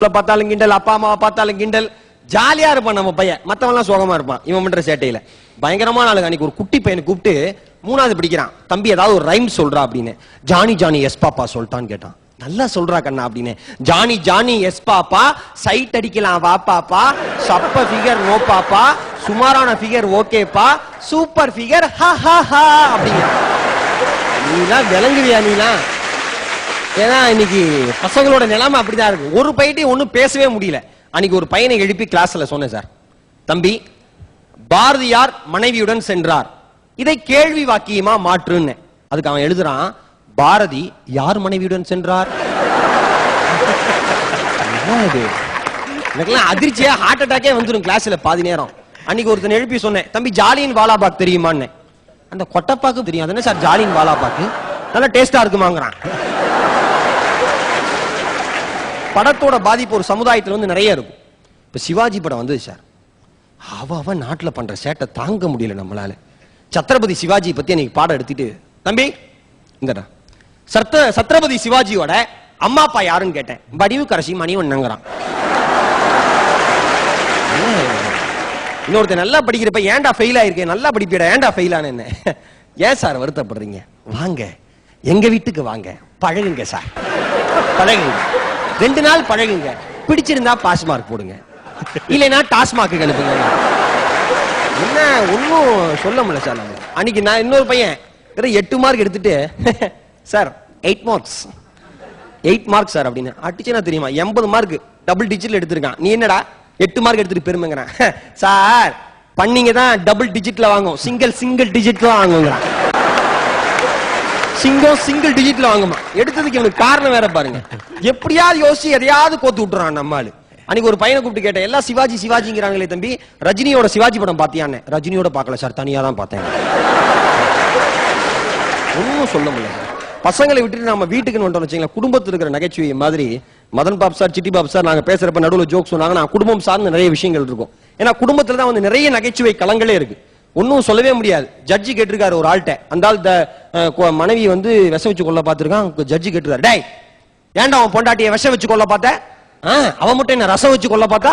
பார்த்தாலும் கிண்டல், அப்பா அம்மாவை பார்த்தாலும் கிண்டல், ஜாலியா இருப்பான் நம்ம பையன். மத்தவன் சோகமா இருப்பான் இவன் பண்ற சேட்டையில. பயங்கரமான ஆளுங்க. அன்னைக்கு ஒரு குட்டி பையனை கூப்பிட்டு 3வது படிக்கிறான். தம்பி ஏதாவது ஒரு ரைம் சொல்றா அப்படின்னு. ஜானி ஜானி எஸ் பாப்பா சொல்லிட்டான்னு கேட்டான். நல்லா சொல்றா கண்ணா அப்படின்னு. ஜானி ஜானி எஸ் பாப்பா, சைட் அடிக்கலாம் வா பாப்பா, சப்ப ஃபிகர் நோ பாப்பா, சுமாரான ஃபிகர் ஓகேப்பா, சூப்பர் ஃபிகர் ஹா ஹா ஹா அப்படிங்க. நீலாம் விளங்குவியா நீலாம்? ஏன்னா இன்னைக்கு பசங்களோட நிலைமை அப்படிதான் இருக்கு. ஒரு பையன்ட்டையும் ஒன்னும் பேசவே முடியல. அன்னைக்கு ஒரு பையனை எழுப்பி கிளாஸ்ல சொன்னேன், சார் தம்பி பாரதியார் மனைவியுடன் சென்றார், இதை கேள்வி வாக்கியமா மாற்றுன்னு. அதுக்கு அவன் எழுதுறான், பாரதி யார் மனைவியுடன் சென்றார்? எனக்குலாம் அதிர்ச்சியா ஹார்ட் அட்டாக்கே வந்துடும் கிளாஸ்ல பாதி நேரம். அன்னைக்கு ஒருத்தன் எழுப்பி சொன்னேன், தம்பி ஜாலியன் வாலாபாக் தெரியுமான்னு. அந்த கொட்டப்பாக்கு தெரியும். அது என்ன சார் ஜாலியன் வாலாபாக்கு? நல்லா டேஸ்டா இருக்குமாங்கிறான். படத்தோட பாதிப்பு ஒரு சமுதாயத்தில் வந்து நிறைய இருக்கும். இப்ப சிவாஜி படம் வந்து சார், அவ நாட்டுல பண்ற சேட்டை தாங்க முடியல நம்மளால. சத்ரபதி சிவாஜி பத்தி எனக்கு பாடம் எடுத்துட்டு, தம்பி இந்த சத்ரபதி சிவாஜியோட அம்மா அப்பா யாருன்னு கேட்டேன். வடிவுக்கரசி மணிவண்ணங்கிறான். இன்னொருத்த நல்லா படிக்கிறப்ப ஏன்டா ஃபெயில் ஆயிருக்கேன், நல்லா படிப்பிட ஏன்டா ஃபெயில் ஆன என்ன? ஏன் சார் வருத்தப்படுறீங்க? வாங்க எங்க வீட்டுக்கு வாங்க, பழகுங்க சார், பழகுங்க, 2 நாள் பழகுங்க, பிடிச்சிருந்தா பாஸ் மார்க் போடுங்க, இல்லைன்னா டாஸ் மார்க்கு அனுப்புங்க. என்ன ஒன்னும் சொல்ல முடியல சார். அன்னைக்கு நான் இன்னொரு பையன் 8 மார்க் எடுத்துட்டு, சார் 8 மார்க் சார் அப்படின்னு அடிச்சுனா தெரியுமா? 80 மார்க் டபுள் டிஜிட்ல எடுத்திருக்கான். நீ என்னடா 8 மார்க் எடுத்துட்டு பெருமைங்கிறான். சார் பண்ணீங்க தான் டபுள் டிஜிட்ல வாங்கும், சிங்கிள் டிஜிட்ல வாங்குங்கிறான். சிங்கிள் டிஜிட்ல வாங்குமா? எடுத்ததுக்கு இவனுக்கு காரணம் வேற பாருங்க. எப்படியாவது யோசிச்சு எதையாவது கோத்து விட்டுறான் நம்மால். அன்னைக்கு ஒரு பையனை கூப்பிட்டு கேட்டேன், எல்லாம் சிவாஜிங்கிறாங்களே தம்பி, ரஜினியோட சிவாஜி படம் பாத்தியான்னு. ரஜினியோட பார்க்கல சார், தனியா தான் பார்த்தேன். ஒன்னும் சொல்ல முடியல சார். பசங்களை விட்டுட்டு நம்ம வீட்டுக்கு வந்துட்டோம் வச்சுங்களேன், குடும்பத்தில் இருக்கிற நகைச்சுவை மாதிரி மதன் பாப் சார், சிட்டி பாப் சார் நாங்க பேசுறப்ப நடுவில் ஜோக் சொன்னாங்கன்னா குடும்பம் சார்ந்த நிறைய விஷயங்கள் இருக்கும். ஏன்னா குடும்பத்துல தான் வந்து நிறைய நகைச்சுவை களங்களே இருக்கு. ஒன்னும் சொல்லவே முடியாது. ஜட்ஜி கேட்டிருக்காரு ஒரு ஆள்கிட்ட, அந்த ஆள் மனைவி வந்து விஷம் வச்சு கொள்ள பார்த்திருக்கான். ஜட்ஜி கேட்டிருக்காரு, டேய் ஏன்டா அவன் பொண்டாட்டியை விஷம் வச்சு கொள்ள பார்த்த? அவன் மட்டும் என்ன ரசம் வச்சு கொள்ள பார்த்தா?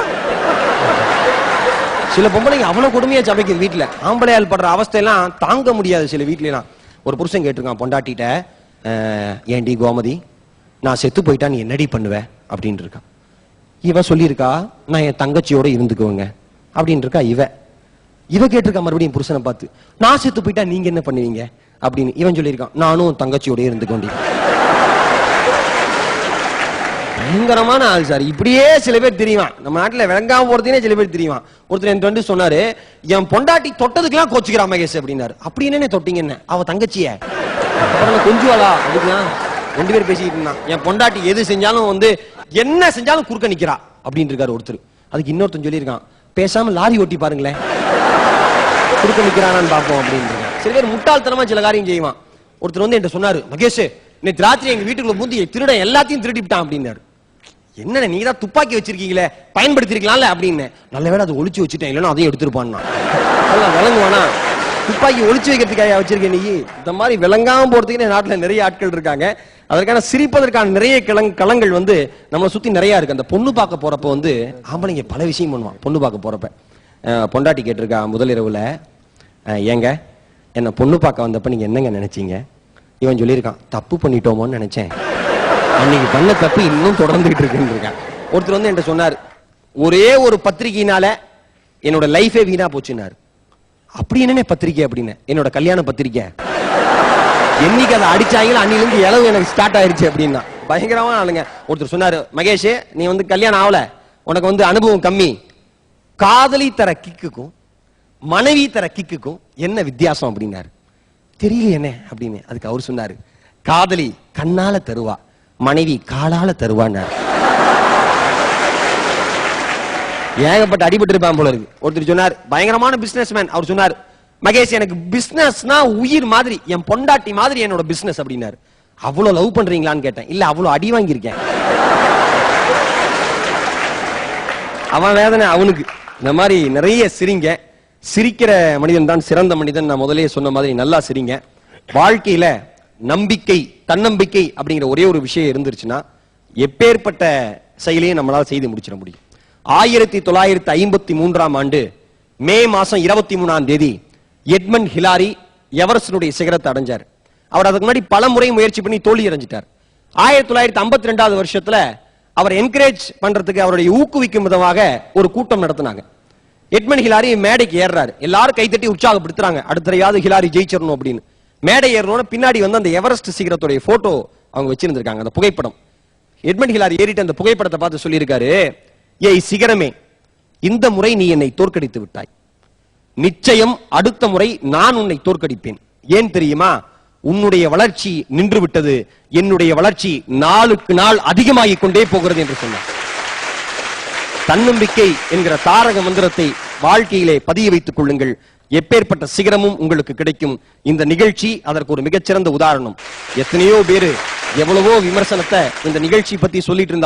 சில பொம்பளைங்க அவ்வளவு கொடுமையா சமைக்குது வீட்டுல. ஆம்பளையால் படுற அவஸ்தையெல்லாம் தாங்க முடியாது சில வீட்டுல எல்லாம். ஒரு புருஷன் கேட்டிருக்கான் பொண்டாட்டிட்ட, ஏண்டி கோமதி நான் செத்து போயிட்டா நீ என்னடி பண்ணுவ அப்படின்னு இருக்கான். இவ சொல்லியிருக்கா, நான் என் தங்கச்சியோட இருந்துக்குவேங்க அப்படின்னு இருக்கா. இவ கேட்டிருக்கா மறுபடியும் புருஷனை பார்த்து, நான் செத்து போயிட்டா நீங்க என்ன பண்ணுவீங்க அப்படின்னு. இவன் சொல்லியிருக்கான், நானும் தங்கச்சியோட இருந்துக்கொண்டி. பயங்கரமான ஆள் சார். இப்படியே சில பேர் தெரியுமா நம்ம நாட்டுல விளங்காம போறதுனே சில பேர் தெரியுமா. ஒருத்தர் என் ஃப்ரெண்டு சொன்னாரு, என் பொண்டாட்டி தொட்டதுக்கெல்லாம் கோச்சுக்கிறா மகேஷ் அப்படின்னாரு. அப்படி என்ன தொட்டீங்க? என்ன அவ தங்கச்சிய கொஞ்சுவாளா அப்படின்னா 2 பேர் பேசிட்டு இருந்தான். என் பொண்டாட்டி எது செஞ்சாலும் வந்து என்ன செஞ்சாலும் குறுக்க நிக்கிறா அப்படின்னு இருக்காரு ஒருத்தர். அதுக்கு இன்னொருத்தன் சொல்லியிருக்கான், பேசாம லாரி ஓட்டி பாருங்களேன், குறுக்க நிக்கிறானான்னு பாப்போம் அப்படின்னு. சில பேர் முட்டாள்தனமா சில காரியம் செய்வான். ஒருத்தர் வந்து என்கிட்ட சொன்னாரு, மகேஷ் நேற்று ராத்திரி எங்க வீட்டுக்குள்ள பூந்து திருட எல்லாத்தையும் திருடிவிட்டான் அப்படின்னாரு. என்ன நீங்க தான் துப்பாக்கி வச்சிருக்கீங்களே, பயன்படுத்திருக்கலாம்ல அப்படின்னு. நல்ல வேளை அதை ஒளிச்சு வச்சுட்டேன், இல்லைன்னா அதையும் எடுத்துருப்பான்னா. விளங்குவானா? துப்பாக்கி ஒளிச்சு வைக்கிறதுக்காக வச்சிருக்கேன் நீ. இந்த மாதிரி விளங்காம போறதுக்கு நாட்டுல நிறைய ஆட்கள் இருக்காங்க. அதற்கான சிரிப்பதற்கான நிறைய களங்கள் வந்து நம்மளை சுத்தி நிறைய இருக்கு. அந்த பொண்ணு பார்க்க போறப்ப வந்து ஆம்பளைங்க பல விஷயம் பண்ணுவான். பொண்ணு பார்க்க போறப்ப பொண்டாட்டி கேட்டிருக்கா முதல் இரவுல, ஏங்க என்ன பொண்ணு பார்க்க வந்தப்ப நீங்க என்னங்க நினைச்சீங்க? இவன் சொல்லியிருக்கான், தப்பு பண்ணிட்டோமோன்னு நினைச்சேன், அன்னைக்கு பண்ண தப்பு இன்னும் தொடர்ந்துகிட்டு இருக்குன்னு இருக்கான். ஒருத்தர் வந்து என்கிட்ட சொன்னார், ஒரே ஒரு பத்திரிகையினால என்னோட லைஃபே வீணா போச்சுன்னாரு. அப்படி என்ன பத்திரிகை அப்படின்னு? என்னோட கல்யாண பத்திரிகை. என்னைக்கு அதை அடிச்சாங்களோ அன்னிலிருந்து இளவு எனக்கு ஸ்டார்ட் ஆயிருச்சு அப்படின்னா. பயங்கரமா ஆளுங்க. ஒருத்தர் சொன்னாரு, மகேஷ் நீ வந்து கல்யாணம் ஆகல, உனக்கு வந்து அனுபவம் கம்மி, காதலி தர கிக்குக்கும் மனைவி தர கிக்குக்கும் என்ன வித்தியாசம் அப்படின்னாரு. தெரியல என்ன அப்படின்னு. அதுக்கு அவர் சொன்னாரு, காதலி கண்ணால தருவா, மனைவி காலால தருவான்னாரு. ஏகப்பட்ட அடிபட்டு இருப்பான் போல இருக்கு. ஒருத்தர் சொன்னார், பயங்கரமான பிசினஸ் மேன், அவர் சொன்னார், மகேஷ் எனக்கு பிசினஸ்னா உயிர் மாதிரி, என் பொண்டாட்டி மாதிரி என்னோட பிசினஸ் அப்படின்னாரு. அவ்வளவு லவ் பண்றீங்களான்னு கேட்டேன். இல்ல அவ்வளவு அடி வாங்கியிருக்கேன். அவன் வேதனை அவனுக்கு. இந்த மாதிரி நிறைய சிரிங்க. சிரிக்கிற மனிதன் தான் சிறந்த மனிதன். நான் முதலே சொன்ன மாதிரி நல்லா சிரிங்க. வாழ்க்கையில நம்பிக்கை, தன்னம்பிக்கை அப்படிங்கிற ஒரே ஒரு விஷயம் இருந்துருச்சுன்னா எப்பேற்பட்ட செயலையும் நம்மளால செய்து முடிச்சிட முடியும். 1953ஆம் ஆண்டு மே மாசம் 23ஆம் தேதி எட்மண்ட் ஹிலாரி எவரெஸ்டுடைய சிகரத்தை அடைஞ்சார். அவர் அதுக்கு முன்னாடி பல முறை முயற்சி பண்ணி தோல்வி அடைஞ்சிட்டார். 1952 வருஷத்துல அவர் என்கரேஜ் பண்றதுக்கு, அவருடைய ஊக்குவிக்கும் விதமாக ஒரு கூட்டம் நடத்தினாங்க. எட்மண்ட் ஹிலாரி மேடைக்கு ஏறாரு. எல்லாரும் கைத்தட்டி உற்சாகப்படுத்துறாங்க, அடுத்தறையாவது ஹிலாரி ஜெயிச்சிடணும் அப்படின்னு. மேடை ஏறணும், பின்னாடி வந்து அந்த எவரெஸ்ட் சிகரத்துடைய போட்டோ அவங்க வச்சிருந்திருக்காங்க, அந்த புகைப்படம். எட்மண்ட் ஹிலாரி ஏறிட்டு அந்த புகைப்படத்தை பார்த்து சொல்லியிருக்காரு, ஏய் சிகரமே, இந்த முறை நீ என்னை தோற்கடித்து விட்டாய். நிச்சயம் அடுத்த முறை நான் உன்னை தோற்கடிப்பேன். ஏன் தெரியுமா? உன்னுடைய வளர்ச்சி நின்று விட்டது, என்னுடைய வளர்ச்சி நாளுக்கு நாள் அதிகமாகிக் கொண்டே போகிறது என்று சொன்னார். தன்னம்பிக்கை என்கிற தாரக மந்திரத்தை வாழ்க்கையிலே பதிய வைத்துக் கொள்ளுங்கள். எப்பேற்பட்ட சிகரமும் உங்களுக்கு கிடைக்கும். இந்த நிகழ்ச்சி அதற்கு ஒரு மிகச்சிறந்த உதாரணம். எத்தனையோ பேரு எவ்வளவோ விமர்சனத்தை இந்த நிகழ்ச்சி பத்தி சொல்லிட்டு இருந்தா